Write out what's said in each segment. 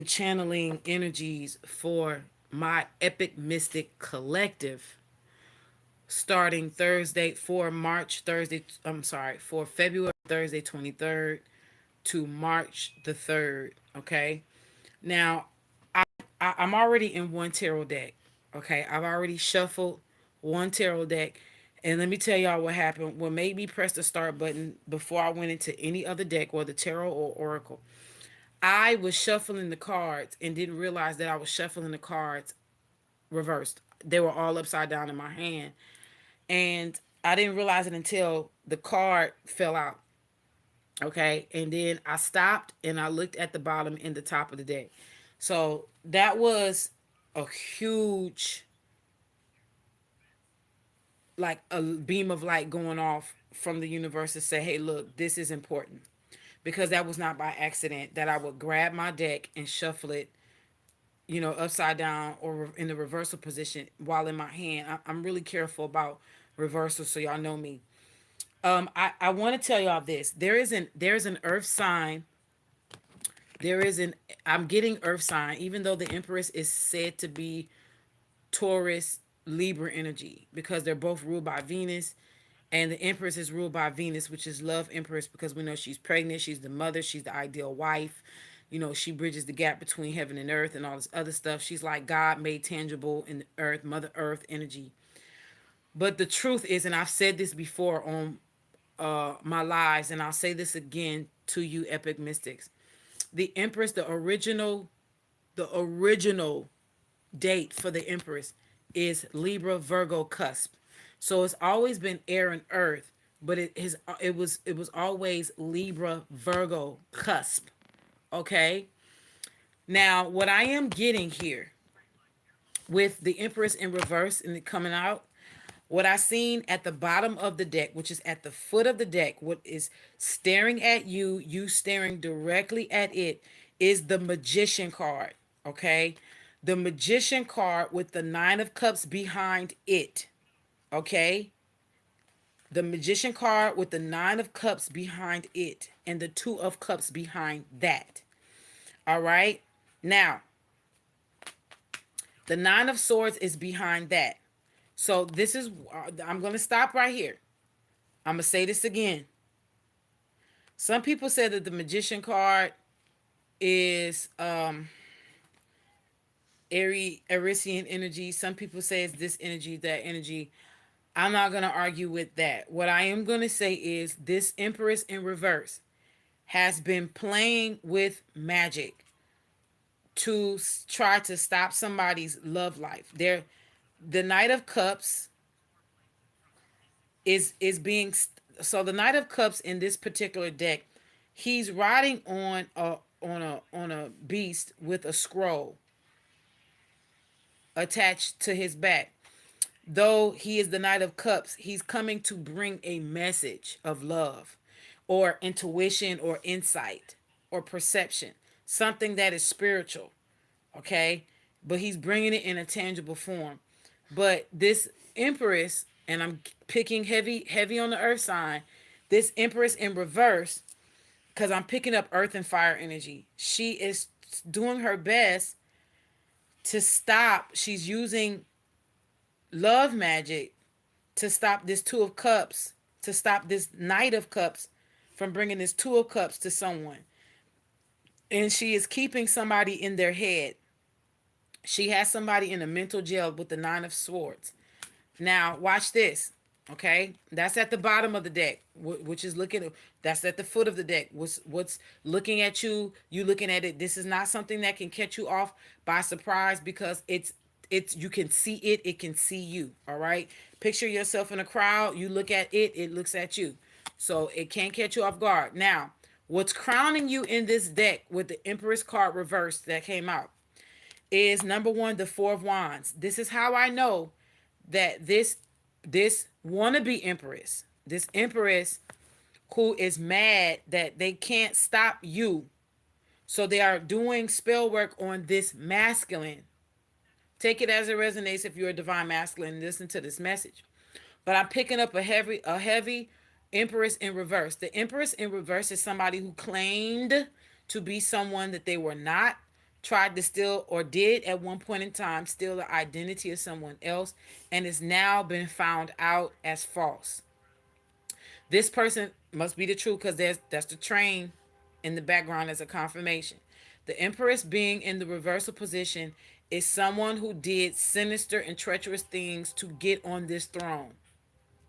channeling energies for my Epic Mystic Collective starting Thursday for March Thursday. I'm sorry, for February Thursday 23rd to March the 3rd. Okay. Now, I'm already in one tarot deck. Okay. I've already shuffled one tarot deck. And let me tell y'all what happened. What made me press the start button before I went into any other deck, whether tarot or oracle. I was shuffling the cards and didn't realize that I was shuffling the cards reversed. They were all upside down in my hand. And I didn't realize it until the card fell out. Okay. And then I stopped and I looked at the bottom and the top of the deck. So that was a huge, like a beam of light going off from the universe to say, hey, look, this is important. Because that was not by accident that I would grab my deck and shuffle it, upside down or in the reversal position while in my hand. I'm really careful about reversal, so y'all know me. I want to tell y'all this. There's an earth sign. There is an I'm getting earth sign, even though the Empress is said to be Taurus Libra energy because they're both ruled by Venus. And the Empress is ruled by Venus, which is love Empress because we know she's pregnant, she's the mother, she's the ideal wife. She bridges the gap between heaven and earth and all this other stuff. She's like God made tangible in the earth, Mother Earth energy. But the truth is, and I've said this before on my lives, and I'll say this again to you, epic mystics. The Empress, the original date for the Empress is Libra Virgo cusp. So it's always been air and earth, but it was always Libra Virgo cusp. Okay? Now, what I am getting here with the Empress in reverse and it coming out, what I seen at the bottom of the deck, which is at the foot of the deck, what is staring at you, you staring directly at it, is the Magician card. Okay? The Magician card with the Nine of Cups behind it. Okay? The Magician card with the Nine of Cups behind it and the Two of Cups behind that. All right? Now, the Nine of Swords is behind that. So this is, I'm going to stop right here. I'm going to say this again. Some people say that the Magician card is Arisian energy. Some people say it's this energy, that energy. I'm not going to argue with that. What I am going to say is this Empress in reverse has been playing with magic to try to stop somebody's love life. The Knight of Cups is being so the Knight of Cups in this particular deck, he's riding on a beast with a scroll attached to his back. Though he is the Knight of Cups, he's coming to bring a message of love or intuition or insight or perception, something that is spiritual, okay? But he's bringing it in a tangible form. But this Empress, and I'm picking heavy on the earth sign, this Empress in reverse, because I'm picking up earth and fire energy. She is doing her best to stop. She's using love magic to stop this Two of Cups, to stop this Knight of Cups from bringing this Two of Cups to someone. And she is keeping somebody in their head. She has somebody in a mental jail with the Nine of Swords. Now, watch this. Okay, that's at the bottom of the deck, which is looking. That's at the foot of the deck. What's looking at you? You looking at it. This is not something that can catch you off by surprise because it's you can see it. It can see you. All right. Picture yourself in a crowd. You look at it. It looks at you. So it can't catch you off guard. Now, what's crowning you in this deck with the Empress card reversed that came out is number one, the Four of Wands. This is how I know that this wannabe Empress, this Empress who is mad that they can't stop you, so they are doing spell work on this masculine. Take it as it resonates if you're a divine masculine. Listen to this message. But I'm picking up a heavy Empress in reverse. The Empress in reverse is somebody who claimed to be someone that they were not. tried to steal or did at one point in time steal the identity of someone else and is now been found out as false. This person must be the truth because that's the train in the background as a confirmation. The Empress being in the reversal position is someone who did sinister and treacherous things to get on this throne.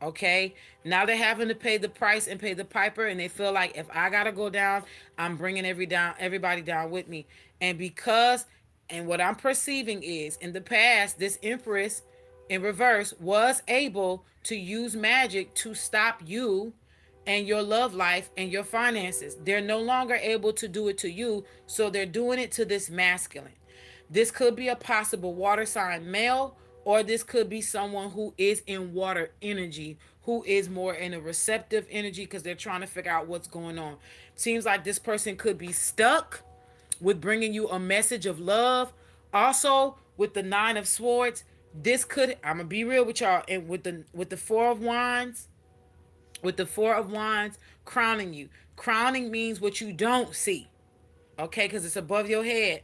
Okay, now they're having to pay the price and pay the piper, and they feel like if I gotta go down, I'm bringing everybody down with me. And because, and what I'm perceiving is, in the past, this Empress in reverse was able to use magic to stop you and your love life and your finances. They're no longer able to do it to you, so they're doing it to this masculine. This could be a possible water sign male, or this could be someone who is in water energy, who is more in a receptive energy because they're trying to figure out what's going on. Seems like this person could be stuck with bringing you a message of love. Also, with the Nine of Swords, this could, I'm gonna be real with y'all, and with the Four of Wands crowning you. Crowning means what you don't see, okay? Because it's above your head.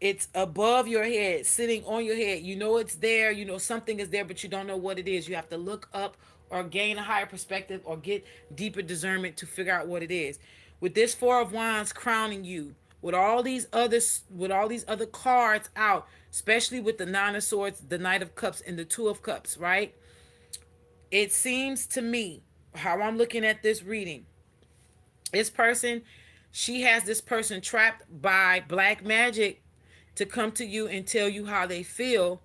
It's above your head, sitting on your head. You know it's there. You know something is there, but you don't know what it is. You have to look up or gain a higher perspective or get deeper discernment to figure out what it is. With this Four of Wands crowning you, with all these other cards out, especially with the Nine of Swords, the Knight of Cups, and the Two of Cups, right? It seems to me, how I'm looking at this reading, this person, she has this person trapped by black magic to come to you and tell you how they feel,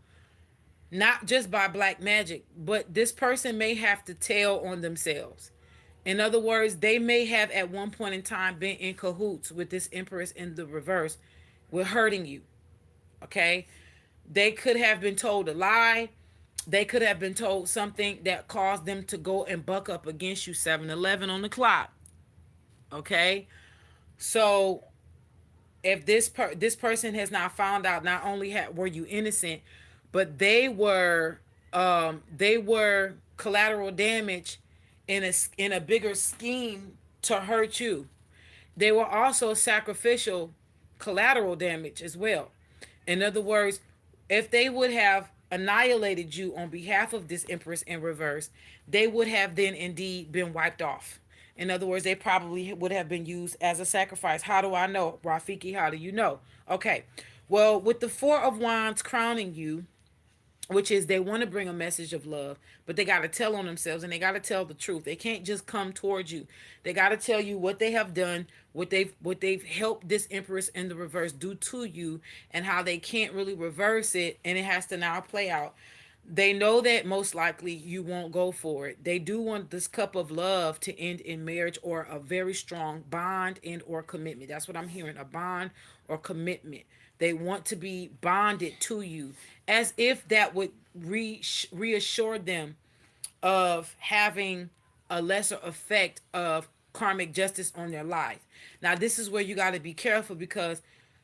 not just by black magic, but this person may have to tell on themselves. In other words, they may have at one point in time been in cahoots with this Empress in the reverse with hurting you. Okay? They could have been told a lie. They could have been told something that caused them to go and buck up against you 7-11 on the clock. Okay? So if this person has now found out, not only were you innocent, but they were collateral damage in a bigger scheme to hurt you. They were also sacrificial collateral damage as well. In other words, if they would have annihilated you on behalf of this Empress in reverse, they would have then indeed been wiped off. In other words, they probably would have been used as a sacrifice. How do I know? Rafiki, how do you know? Okay. Well, with the Four of Wands crowning you, which is they want to bring a message of love, but they got to tell on themselves and they got to tell the truth. They can't just come towards you. They got to tell you what they have done, what they've helped this Empress in the reverse do to you, and how they can't really reverse it, and it has to now play out. They know that most likely you won't go for it. They do want this cup of love to end in marriage or a very strong bond and or commitment. That's what I'm hearing, a bond or commitment. They want to be bonded to you as if that would reassure them of having a lesser effect of karmic justice on their life. Now, this is where you got to be careful because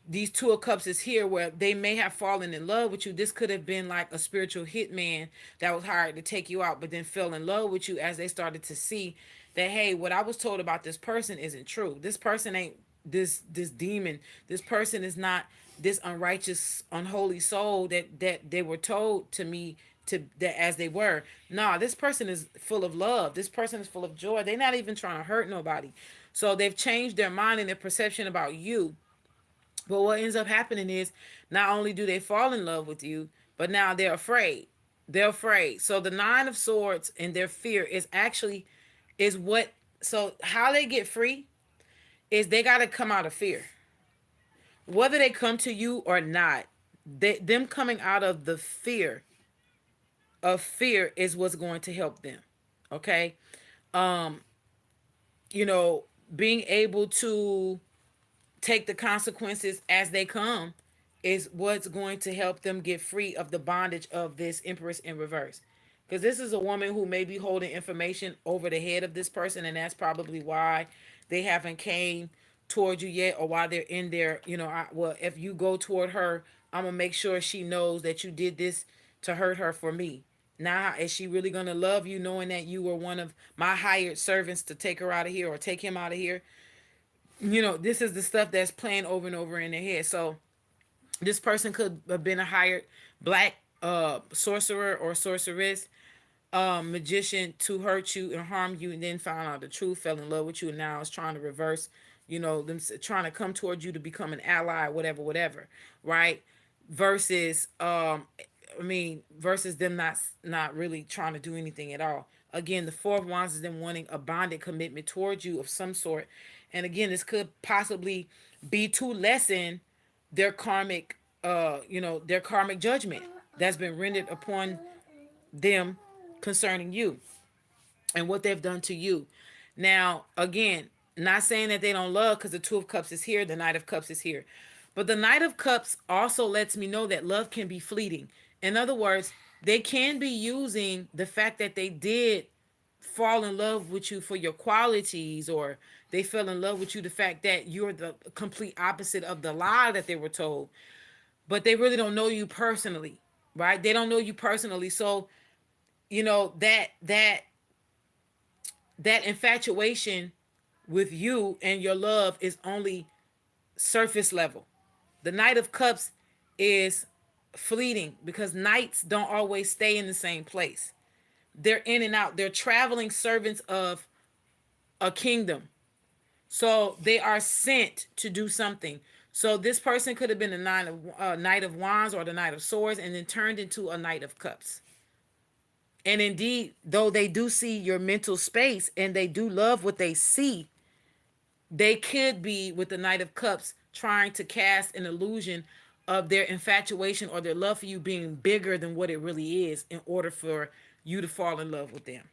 these Two of Cups is here where they may have fallen in love with you. This could have been like a spiritual hitman that was hired to take you out, but then fell in love with you as they started to see that, hey, what I was told about this person isn't true. This person ain't this demon. This person is not this unrighteous, unholy soul that they were told to me to that as they were. Nah, this person is full of love. This person is full of joy. They're not even trying to hurt nobody. So they've changed their mind and their perception about you. But what ends up happening is not only do they fall in love with you, but now they're afraid. They're afraid. So the Nine of Swords and their fear is what, so how they get free is they got to come out of fear. Whether they come to you or not, them coming out of the fear is what's going to help them. Okay? Um, you know, being able to take the consequences as they come is what's going to help them get free of the bondage of this Empress in reverse. Because this is a woman who may be holding information over the head of this person, and that's probably why they haven't came toward you yet, or why they're in there. Well, if you go toward her, I'm gonna make sure she knows that you did this to hurt her for me. Now, is she really gonna love you, knowing that you were one of my hired servants to take her out of here or take him out of here? This is the stuff that's playing over and over in their head. So This person could have been a hired black sorcerer or sorceress, magician to hurt you and harm you, and then found out the truth, fell in love with you, and now is trying to reverse, them trying to come towards you to become an ally, whatever, whatever, right? Versus, versus them not really trying to do anything at all. Again, the Four of Wands is them wanting a bonded commitment towards you of some sort, and again, this could possibly be to lessen their karmic, their karmic judgment that's been rendered upon them concerning you and what they've done to you. Now, again, not saying that they don't love, because the Two of Cups is here, the Knight of Cups is here. But the Knight of Cups also lets me know that love can be fleeting. In other words, they can be using the fact that they did fall in love with you for your qualities, or they fell in love with you the fact that you're the complete opposite of the lie that they were told, but they really don't know you personally, right? They don't know you personally. So, that infatuation with you and your love is only surface level. The Knight of Cups is fleeting, because knights don't always stay in the same place. They're in and out. They're traveling servants of a kingdom. So they are sent to do something. So this person could have been a Knight of Wands or the Knight of Swords, and then turned into a Knight of Cups. And indeed, though they do see your mental space and they do love what they see, they could be with the Knight of Cups trying to cast an illusion of their infatuation or their love for you being bigger than what it really is, in order for you to fall in love with them.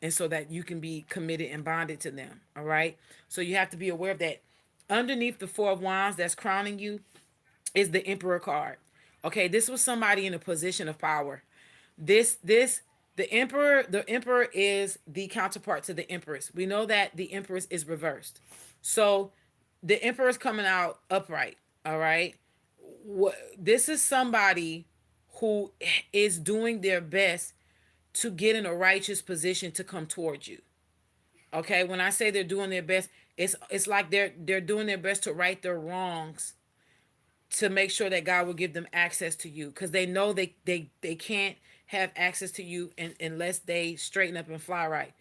And so that you can be committed and bonded to them. All right. So you have to be aware of that. Underneath the Four of Wands that's crowning you is the Emperor card. Okay, this was somebody in a position of power. This the emperor is the counterpart to the empress. We know that the empress is reversed. So the emperor is coming out upright, all right? This is somebody who is doing their best to get in a righteous position to come towards you. Okay, when I say they're doing their best, it's like they're doing their best to right their wrongs, to make sure that God will give them access to you, because they know they can't have access to you unless they straighten up and fly right.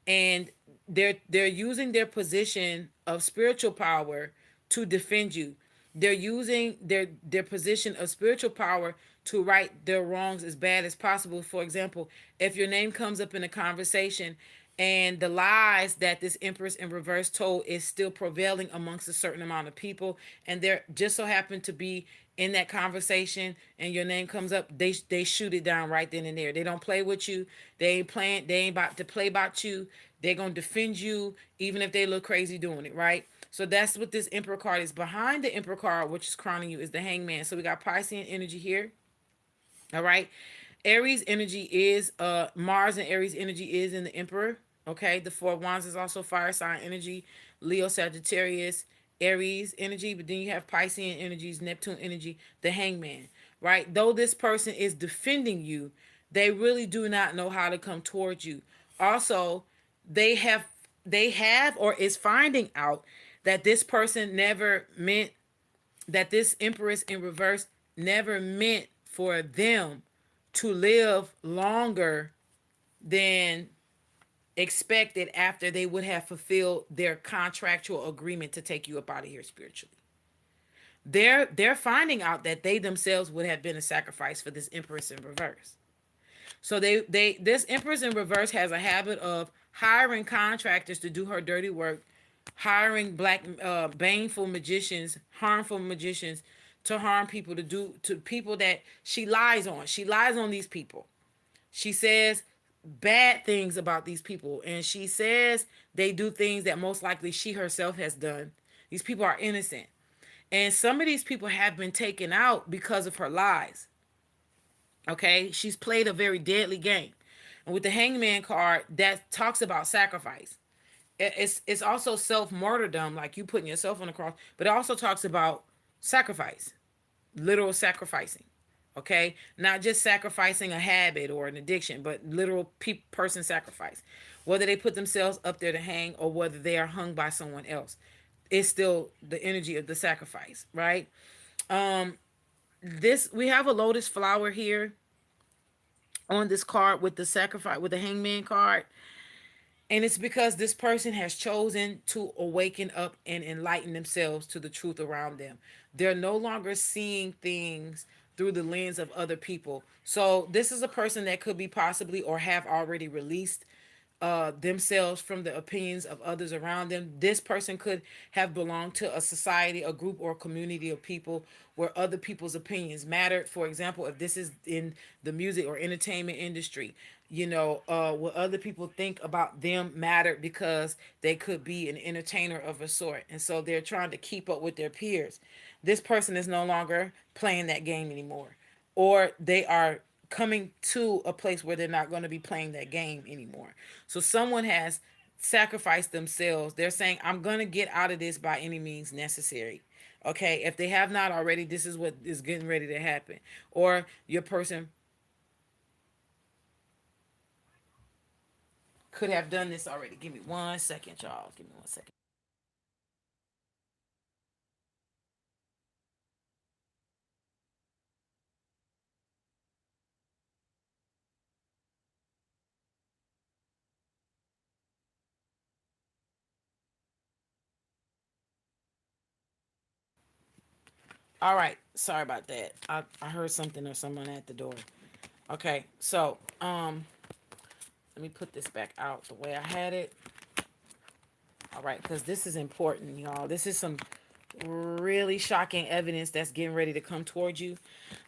And they're using their position of spiritual power to defend you. They're using their position of spiritual power to right their wrongs as bad as possible. For example, if your name comes up in a conversation and the lies that this Empress in reverse told is still prevailing amongst a certain amount of people, and they're just so happen to be in that conversation and your name comes up, they shoot it down right then and there. They don't play with you. They ain't about to play about you. They're gonna defend you even if they look crazy doing it, right? So that's what this Emperor card is. Behind the Emperor card, which is crowning you, is the Hangman. So we got Piscean energy here. All right. Aries energy is Mars, and Aries energy is in the Emperor. Okay. The Four of Wands is also fire sign energy. Leo, Sagittarius, Aries energy. But then you have Piscean energies, Neptune energy, the Hangman. Right. Though this person is defending you, they really do not know how to come towards you. Also, they have or is finding out that this person never meant, that this Empress in reverse never meant for them to live longer than expected after they would have fulfilled their contractual agreement to take you up out of here spiritually. They're finding out that they themselves would have been a sacrifice for this Empress in reverse. So they this Empress in reverse has a habit of hiring contractors to do her dirty work, hiring baneful magicians, harmful magicians to harm people, to people that she lies on. She lies on these people. She says bad things about these people, and she says they do things that most likely she herself has done. These people are innocent. And some of these people have been taken out because of her lies. Okay, she's played a very deadly game. And with the Hangman card, that talks about sacrifice. It's also self martyrdom, like you putting yourself on the cross, but it also talks about sacrifice, literal sacrificing. Okay, not just sacrificing a habit or an addiction, but literal person sacrifice. Whether they put themselves up there to hang or whether they are hung by someone else, it's still the energy of the sacrifice, right? Um, this we have a lotus flower here on this card with the sacrifice with the hangman card. And it's because this person has chosen to awaken up and enlighten themselves to the truth around them. They're no longer seeing things through the lens of other people. So this is a person that could be possibly or have already released themselves from the opinions of others around them. This person could have belonged to a society, a group, or community of people where other people's opinions mattered. For example, if this is in the music or entertainment industry, what other people think about them mattered because they could be an entertainer of a sort. And so they're trying to keep up with their peers. This person is no longer playing that game anymore, or they are coming to a place where they're not going to be playing that game anymore. So someone has sacrificed themselves. They're saying, I'm going to get out of this by any means necessary. Okay, if they have not already, this is what is getting ready to happen. Or your person could have done this already. Give me 1 second, y'all. Give me 1 second. All right, sorry about that. I heard something or someone at the door. Okay, so let me put this back out the way I had it. All right, because this is important, y'all. This is some really shocking evidence that's getting ready to come towards you.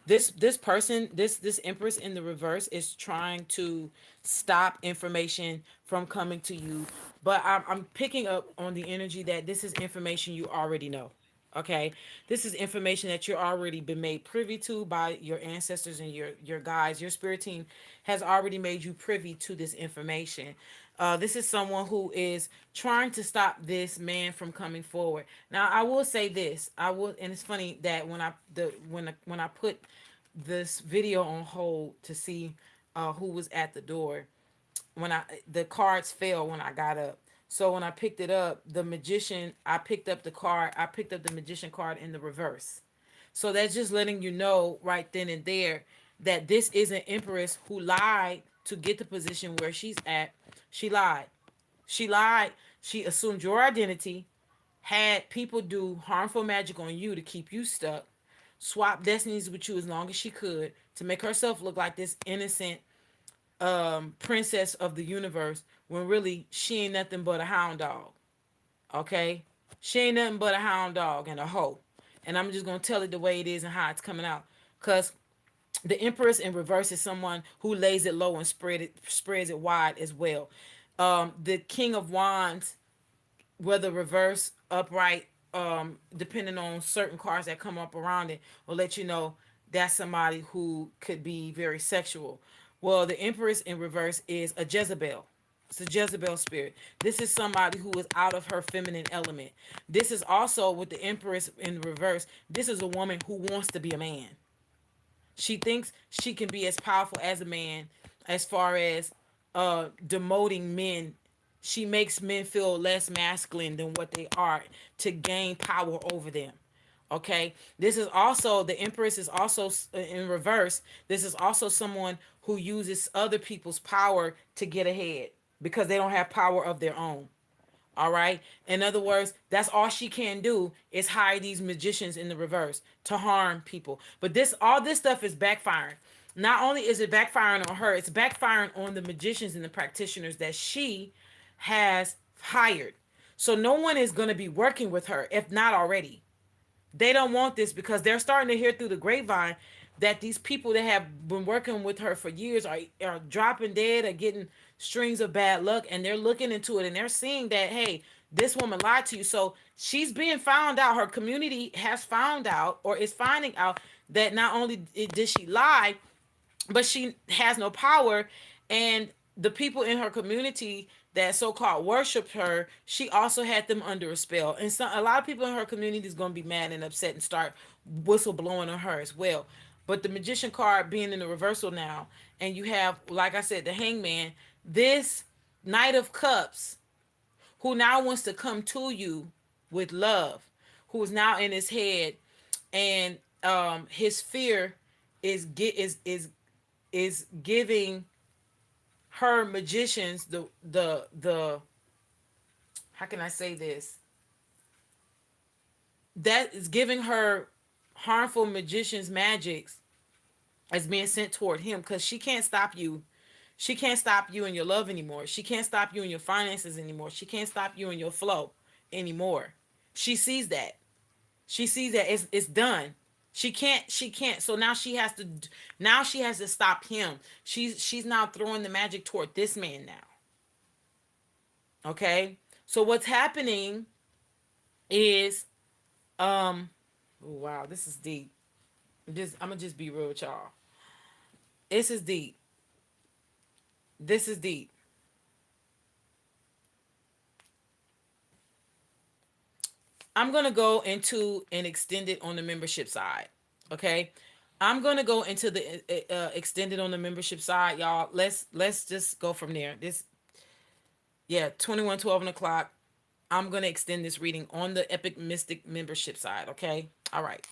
This person, this empress in the reverse, is trying to stop information from coming to you, but I'm picking up on the energy that this is information you already know. Okay, this is information that you already been made privy to by your ancestors and your guides. Your spirit team has already made you privy to this information. This is someone who is trying to stop this man from coming forward. Now, I will say this. I will, and it's funny that when I put this video on hold to see who was at the door, when I the cards fell when I got up. So when I picked it up, the magician, I picked up the card. I picked up the magician card in the reverse. So that's just letting you know right then and there that this is an empress who lied to get the position where she's at. She lied. She lied. She assumed your identity, had people do harmful magic on you to keep you stuck, swap destinies with you as long as she could to make herself look like this innocent princess of the universe when really she ain't nothing but a hound dog. Okay? She ain't nothing but a hound dog and a hoe. And I'm just gonna tell it the way it is and how it's coming out. Cause the Empress in reverse is someone who lays it low and spreads it wide as well. The King of Wands, whether reverse, upright, depending on certain cards that come up around it, will let you know that's somebody who could be very sexual. Well, the Empress in reverse is a Jezebel. It's a Jezebel spirit. This is somebody who is out of her feminine element. This is also with the Empress in reverse. This is a woman who wants to be a man. She thinks she can be as powerful as a man as far as demoting men. She makes men feel less masculine than what they are to gain power over them. Okay, this is also the Empress is also in reverse. This is also someone who uses other people's power to get ahead because they don't have power of their own. All right. In other words, that's all she can do is hire these magicians in the reverse to harm people. But all this stuff is backfiring. Not only is it backfiring on her, it's backfiring on the magicians and the practitioners that she has hired. So no one is going to be working with her if not already. They don't want this because they're starting to hear through the grapevine that these people that have been working with her for years are dropping dead or getting strings of bad luck, and they're looking into it and they're seeing that, hey, this woman lied to you. So she's being found out. Her community has found out or is finding out that not only did she lie, but she has no power. And the people in her community that so-called worshiped her, she also had them under a spell. And so a lot of people in her community is going to be mad and upset and start whistleblowing on her as well. But the magician card being in the reversal now, and you have, like I said, the hangman, this Knight of Cups, who now wants to come to you with love, who is now in his head and his fear is giving her magicians the how can I say this, that is giving her harmful magician's magics as being sent toward him, because she can't stop you. She can't stop you in your love anymore. She can't stop you in your finances anymore. She can't stop you in your flow anymore. She sees that. She sees that it's done. She can't. So now she has to stop him. She's now throwing the magic toward this man now. Okay? So what's happening is oh, wow, this is deep. I'm gonna just be real with y'all. This is deep. This is deep. I'm gonna go into an extended on the membership side. Okay, I'm gonna go into the extended on the membership side, y'all. Let's just go from there. This, yeah, 21:12 o'clock. I'm gonna extend this reading on the Epic Mystic membership side. Okay, all right.